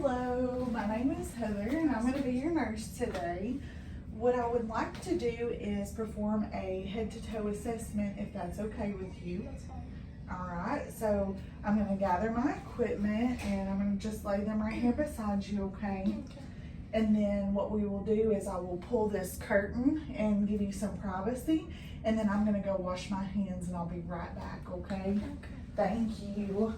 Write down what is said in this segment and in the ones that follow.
Hello, my name is Heather and I'm going to be your nurse today. What I would like to do is perform a head-to-toe assessment if that's okay with you. That's fine. Alright, so I'm going to gather my equipment and I'm going to just lay them right here beside you, okay? Okay. And then what we will do is I will pull this curtain and give you some privacy, and then I'm going to go wash my hands and I'll be right back, okay? Okay. Thank you.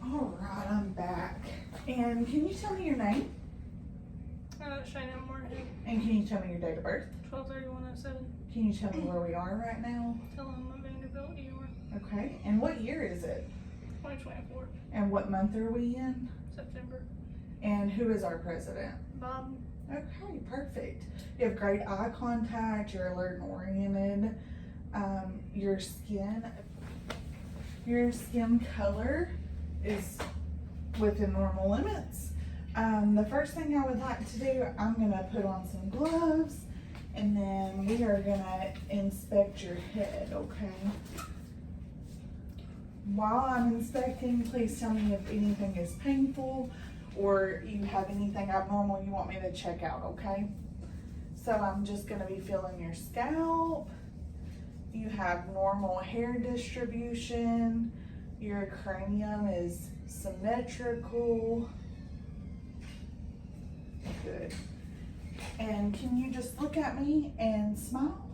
Alright, I'm back. And can you tell me your name? Shayna Moorhead, And can you tell me your date of birth? 12/31/07. Can you tell me where we are right now? Tell them I'm Vanderbilt, ER, Okay, and what year is it? 2024, And what month are we in? September. And who is our president? Bob. Okay, perfect. You have great eye contact, you're alert and oriented. Your skin color is within normal limits. The first thing I would like to do, I'm gonna put on some gloves and then we are gonna inspect your head, okay? While I'm inspecting, please tell me if anything is painful or you have anything abnormal you want me to check out, okay? So I'm just gonna be feeling your scalp. You have normal hair distribution. Your cranium is symmetrical. Good. And can you just look at me and smile?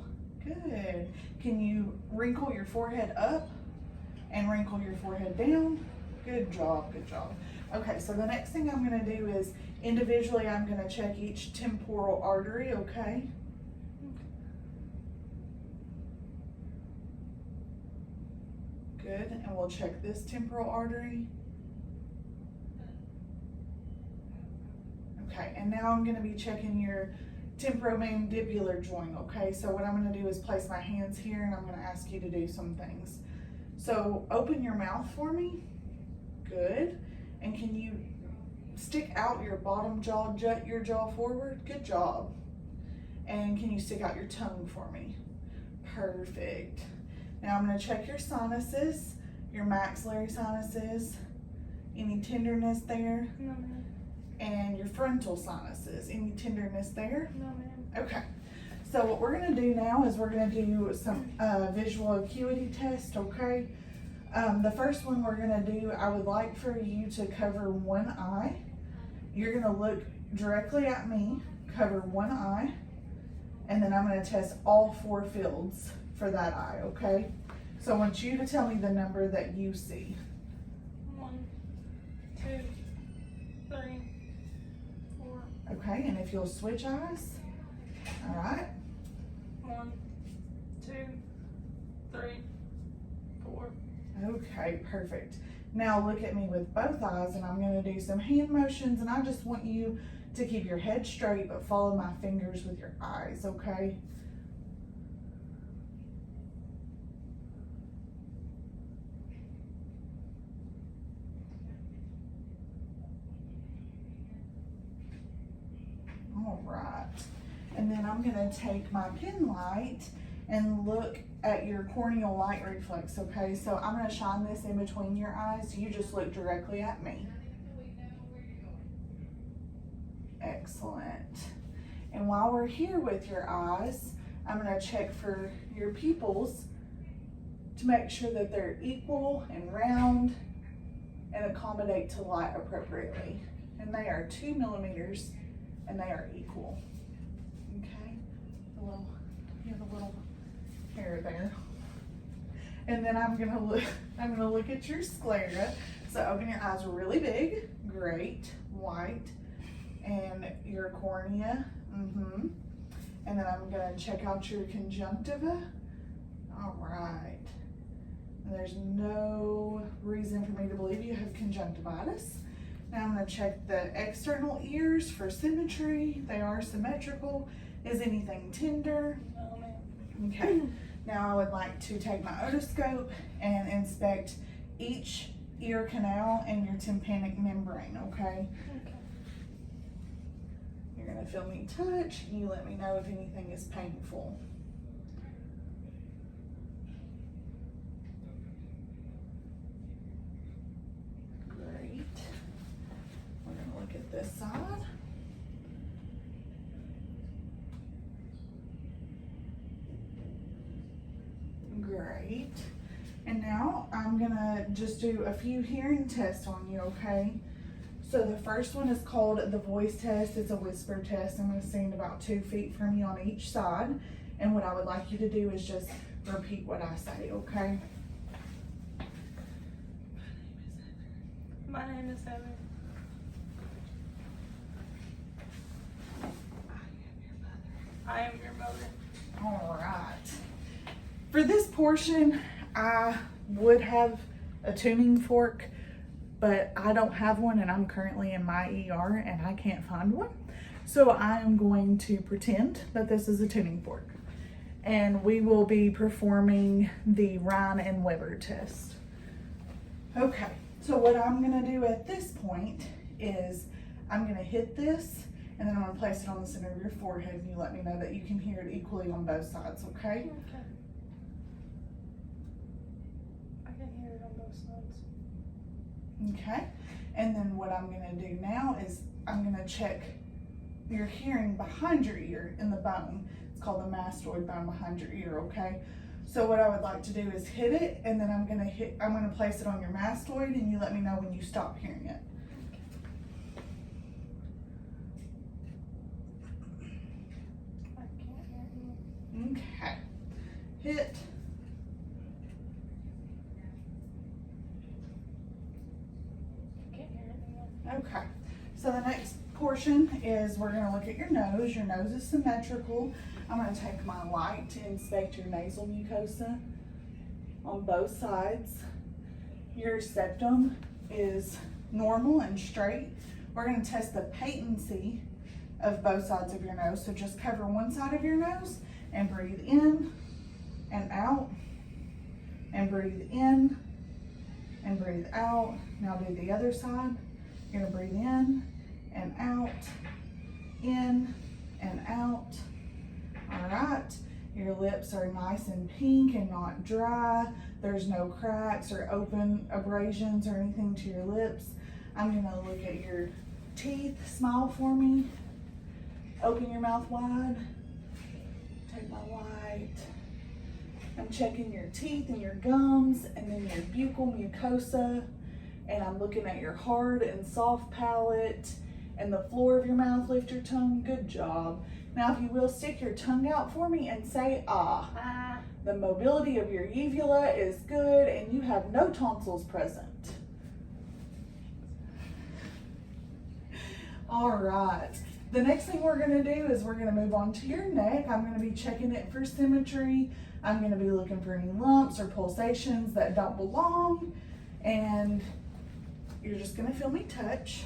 Good. Can you wrinkle your forehead up and wrinkle your forehead down? Good job, good job. Okay, so the next thing I'm gonna do is individually I'm gonna check each temporal artery, okay? Good, and we'll check this temporal artery. Okay, and now I'm gonna be checking your temporomandibular joint, okay? So what I'm gonna do is place my hands here and I'm gonna ask you to do some things. So open your mouth for me. Good. And can you stick out your bottom jaw, jut your jaw forward? Good job. And can you stick out your tongue for me? Perfect. Now I'm gonna check your sinuses, your maxillary sinuses, any tenderness there, No, ma'am. and your frontal sinuses, any tenderness there? No, ma'am. Okay, so what we're gonna do now is we're gonna do some visual acuity test, okay? The first one we're gonna do, I would like for you to cover one eye. You're gonna look directly at me, cover one eye, and then I'm gonna test all four fields for that eye, okay? So I want you to tell me the number that you see. 1, 2, 3, 4. Okay, and if you'll switch eyes, all right? 1, 2, 3, 4. Okay, perfect. Now look at me with both eyes and I'm gonna do some hand motions and I just want you to keep your head straight but follow my fingers with your eyes, okay? All right, and then I'm gonna take my pen light and look at your corneal light reflex, okay? So I'm gonna shine this in between your eyes. You just look directly at me. Excellent. And while we're here with your eyes, I'm gonna check for your pupils to make sure that they're equal and round and accommodate to light appropriately. And they are 2 millimeters and they are equal. Okay? You have a little hair there. And then I'm gonna look at your sclera. So open your eyes really big, great, white, and your cornea, And then I'm gonna check out your conjunctiva. All right. There's no reason for me to believe you have conjunctivitis. Now I'm gonna check the external ears for symmetry. They are symmetrical. Is anything tender? No, ma'am. Okay. Now I would like to take my otoscope and inspect each ear canal and your tympanic membrane, okay? Okay. You're gonna feel me touch, and you let me know if anything is painful. Great. We're gonna look at this side. Great. And now I'm gonna just do a few hearing tests on you, okay? So the first one is called the voice test. It's a whisper test. I'm gonna stand about 2 feet from you on each side. And what I would like you to do is just repeat what I say, okay? My name is Heather. I am your mother. All right. For this portion, I would have a tuning fork, but I don't have one, and I'm currently in my ER and I can't find one. So I am going to pretend that this is a tuning fork, and we will be performing the Ryan and Weber test. Okay, so what I'm gonna do at this point is I'm gonna hit this, and then I'm gonna place it on the center of your forehead, and you let me know that you can hear it equally on both sides, okay? Okay. I can hear it on both sides. Okay, and then what I'm gonna do now is I'm gonna check your hearing behind your ear in the bone. It's called the mastoid bone behind your ear, okay? So what I would like to do is hit it, and then I'm gonna place it on your mastoid, and you let me know when you stop hearing it. I can't hear you. Okay, hit. I can't hear it anymore. Okay, so the next portion is we're gonna look at your nose. Your nose is symmetrical. I'm gonna take my light to inspect your nasal mucosa on both sides. Your septum is normal and straight. We're gonna test the patency of both sides of your nose. So just cover one side of your nose and breathe in and out, and breathe in and breathe out. Now do the other side. You're gonna breathe in and out, in and out. All right, your lips are nice and pink and not dry. There's no cracks or open abrasions or anything to your lips. I'm gonna look at your teeth. Smile for me. Open your mouth wide. Take my light. I'm checking your teeth and your gums, and then your buccal mucosa. And I'm looking at your hard and soft palate and the floor of your mouth. Lift your tongue. Good job. Now, if you will, stick your tongue out for me and say ah. Ah. The mobility of your uvula is good, and you have no tonsils present. All right. The next thing we're gonna do is we're gonna move on to your neck. I'm gonna be checking it for symmetry. I'm gonna be looking for any lumps or pulsations that don't belong, and you're just gonna feel me touch.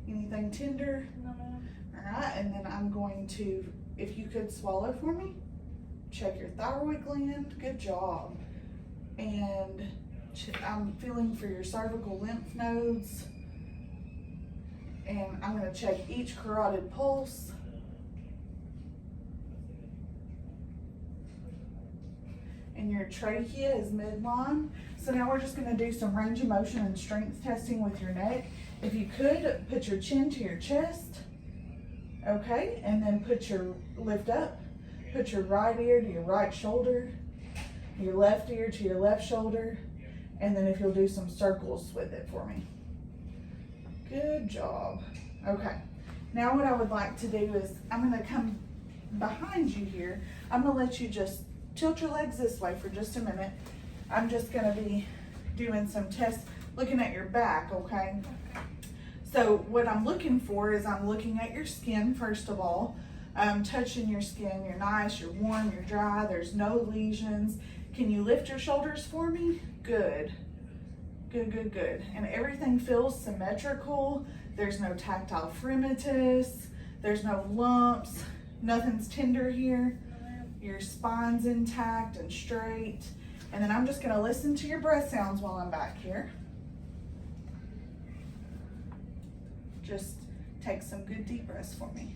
Anything tender? No, ma'am. All right, and then I'm going to, if you could swallow for me, check your thyroid gland. Good job. And I'm feeling for your cervical lymph nodes. And I'm going to check each carotid pulse. And your trachea is midline. So now we're just going to do some range of motion and strength testing with your neck. If you could, put your chin to your chest. Okay, and then lift up. Put your right ear to your right shoulder, your left ear to your left shoulder, and then if you'll do some circles with it for me. Good job. Okay, now what I would like to do is I'm gonna come behind you here. I'm gonna let you just tilt your legs this way for just a minute. I'm just gonna be doing some tests, looking at your back, okay? So what I'm looking for is I'm looking at your skin first of all. touching your skin. You're nice, you're warm, you're dry, there's no lesions. Can you lift your shoulders for me? Good. Good, good, good. And everything feels symmetrical. There's no tactile fremitus. There's no lumps. Nothing's tender here. Your spine's intact and straight. And then I'm just gonna listen to your breath sounds while I'm back here. Just take some good deep breaths for me.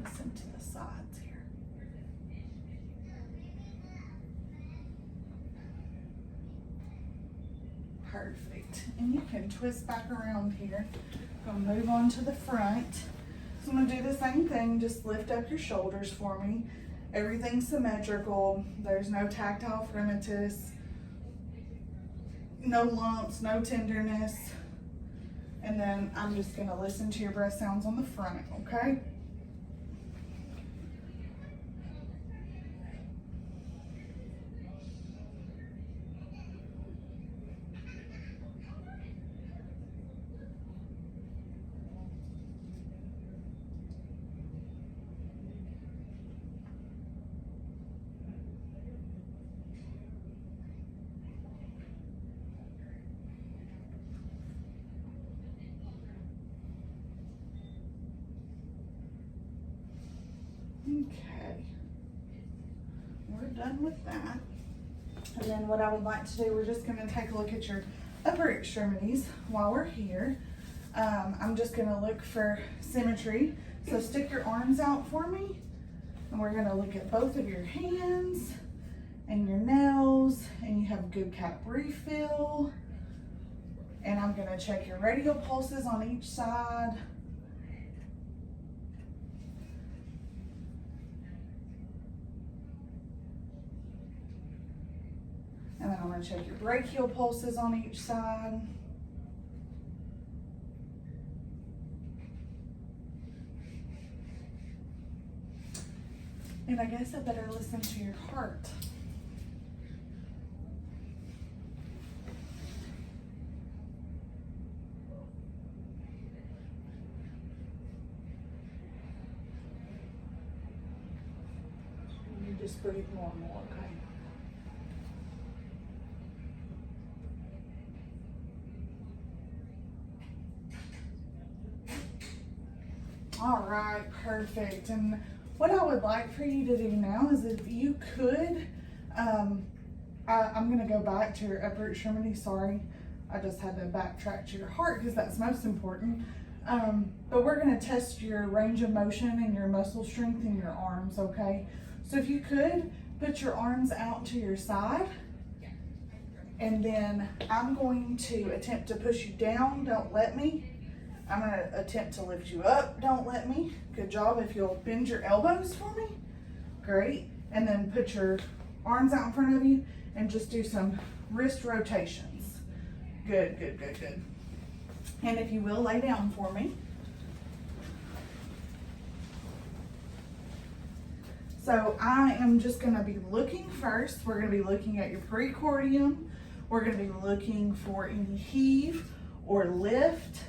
Listen to the sides here. Perfect. And you can twist back around here. Gonna move on to the front. So I'm gonna do the same thing, just lift up your shoulders for me. Everything's symmetrical. There's no tactile fremitus, no lumps, no tenderness. And then I'm just gonna listen to your breath sounds on the front, okay? Okay, we're done with that. And then what I would like to do, we're just gonna take a look at your upper extremities while we're here. I'm just gonna look for symmetry. So stick your arms out for me. And we're gonna look at both of your hands and your nails, and you have good cap refill. And I'm gonna check your radial pulses on each side. And then I'm going to check your brachial pulses on each side. And I guess I better listen to your heart. You just breathe normal, okay? All right, perfect. And what I would like for you to do now is if you could, I'm gonna go back to your upper extremity, sorry. I just had to backtrack to your heart because that's most important. But we're gonna test your range of motion and your muscle strength in your arms, okay? So if you could, put your arms out to your side. And then I'm going to attempt to push you down, don't let me. I'm gonna attempt to lift you up, don't let me. Good job. If you'll bend your elbows for me, great. And then put your arms out in front of you and just do some wrist rotations. Good, good, good, good. And if you will, lay down for me. So I am just gonna be looking first. We're gonna be looking at your precordium. We're gonna be looking for any heave or lift.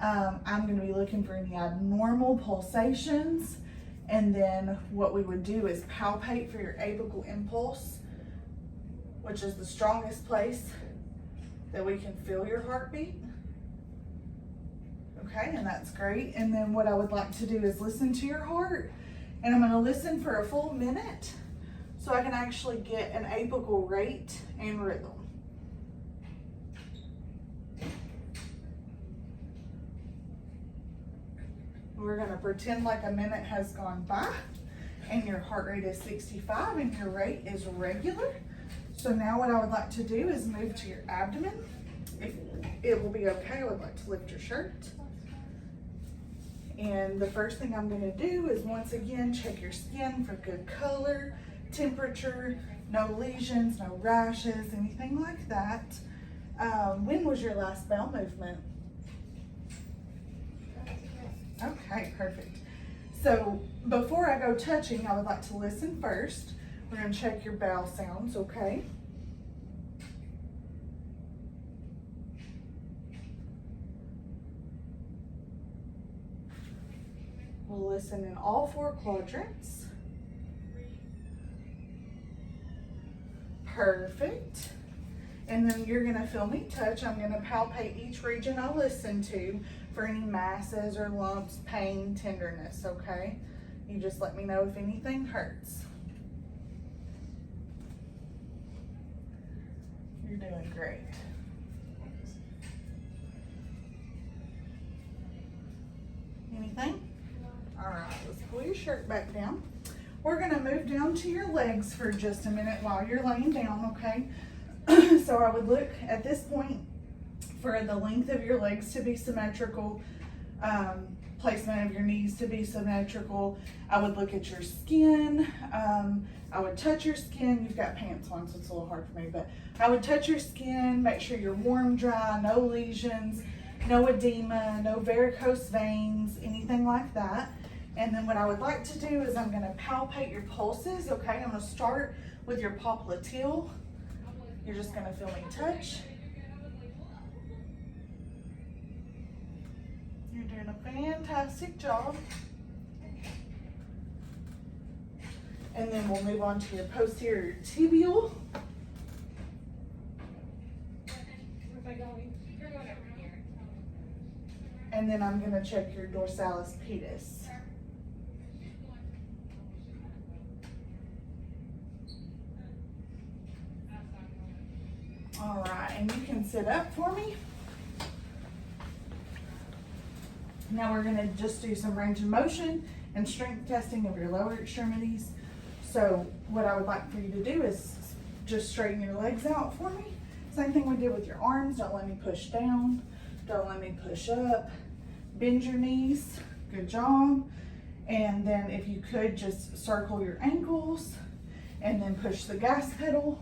I'm gonna be looking for any abnormal pulsations. And then what we would do is palpate for your apical impulse, which is the strongest place that we can feel your heartbeat. Okay, and that's great. And then what I would like to do is listen to your heart. And I'm gonna listen for a full minute so I can actually get an apical rate and rhythm. We're gonna pretend like a minute has gone by and your heart rate is 65 and your rate is regular. So now what I would like to do is move to your abdomen. If it will be okay, I would like to lift your shirt. And the first thing I'm gonna do is once again check your skin for good color, temperature, no lesions, no rashes, anything like that. When was your last bowel movement? Okay, perfect. So before I go touching, I would like to listen first. We're gonna check your bowel sounds, okay? We'll listen in all 4 quadrants. Perfect. And then you're gonna feel me touch. I'm gonna palpate each region I listen to for any masses or lumps, pain, tenderness, okay? You just let me know if anything hurts. You're doing great. Anything? All right, let's pull your shirt back down. We're gonna move down to your legs for just a minute while you're laying down, okay? So I would look at this point for the length of your legs to be symmetrical, placement of your knees to be symmetrical. I would look at your skin. I would touch your skin. You've got pants on, so it's a little hard for me, but I would touch your skin, make sure you're warm, dry, no lesions, no edema, no varicose veins, anything like that. And then what I would like to do is I'm gonna palpate your pulses, okay? I'm gonna start with your popliteal. You're just gonna feel me touch. You're doing a fantastic job. And then we'll move on to your posterior tibial. And then I'm gonna check your dorsalis pedis. All right, and you can sit up for me. Now we're gonna just do some range of motion and strength testing of your lower extremities. So what I would like for you to do is just straighten your legs out for me. Same thing we did with your arms. Don't let me push down. Don't let me push up. Bend your knees. Good job. And then if you could just circle your ankles and then push the gas pedal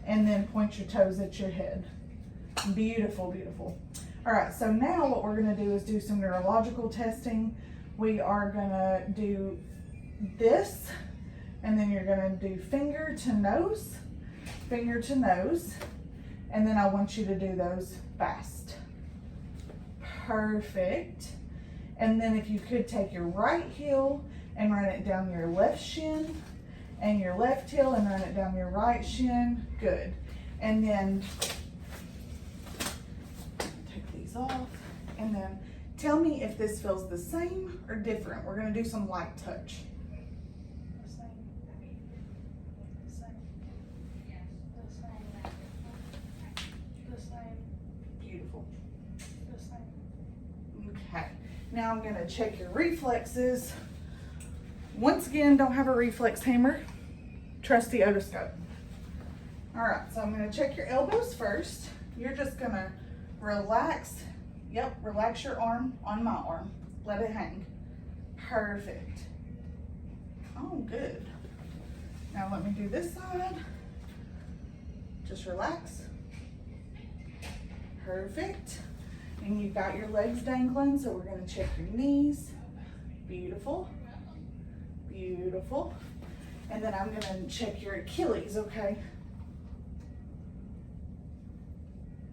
and then point your toes at your head. Beautiful, beautiful. All right, so now what we're gonna do is do some neurological testing. We are gonna do this, and then you're gonna do finger to nose, and then I want you to do those fast. Perfect. And then if you could take your right heel and run it down your left shin, and your left heel and run it down your right shin. Good. And then take these off, and then tell me if this feels the same or different. We're gonna do some light touch. The same. The same. The same. The same. Beautiful. The same. Okay. Now I'm gonna check your reflexes. Once again, don't have a reflex hammer. Trust the otoscope. All right, so I'm gonna check your elbows first. You're just gonna relax. Yep, relax your arm on my arm. Let it hang. Perfect. Oh, good. Now let me do this side. Just relax. Perfect. And you've got your legs dangling, so we're gonna check your knees. Beautiful. Beautiful. And then I'm gonna check your Achilles, okay?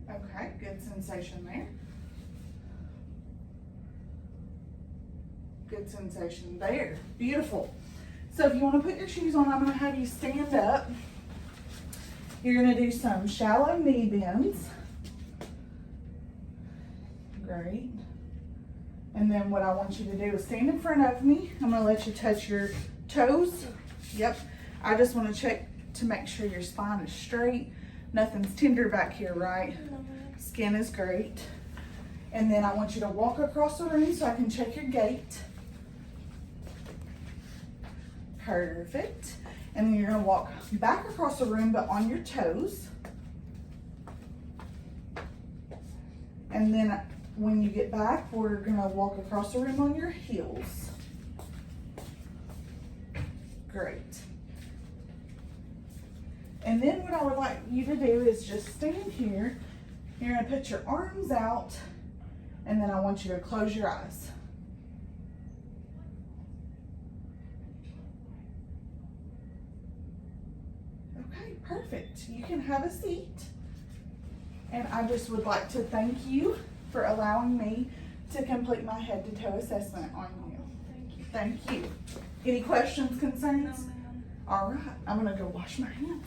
Okay, good sensation there. Good sensation there. Beautiful. So if you wanna put your shoes on, I'm gonna have you stand up. You're gonna do some shallow knee bends. Great. And then what I want you to do is stand in front of me. I'm gonna let you touch your toes. Yep. I just want to check to make sure your spine is straight. Nothing's tender back here, right? Skin is great. And then I want you to walk across the room so I can check your gait. Perfect. And then you're gonna walk back across the room, but on your toes. And then when you get back, we're gonna walk across the room on your heels. Great. And then what I would like you to do is just stand here. You're gonna put your arms out, and then I want you to close your eyes. Okay, perfect. You can have a seat. And I just would like to thank you for allowing me to complete my head to toe assessment on you. Thank you. Thank you. Any questions, No, concerns? ma'am. All right, I'm gonna go wash my hands.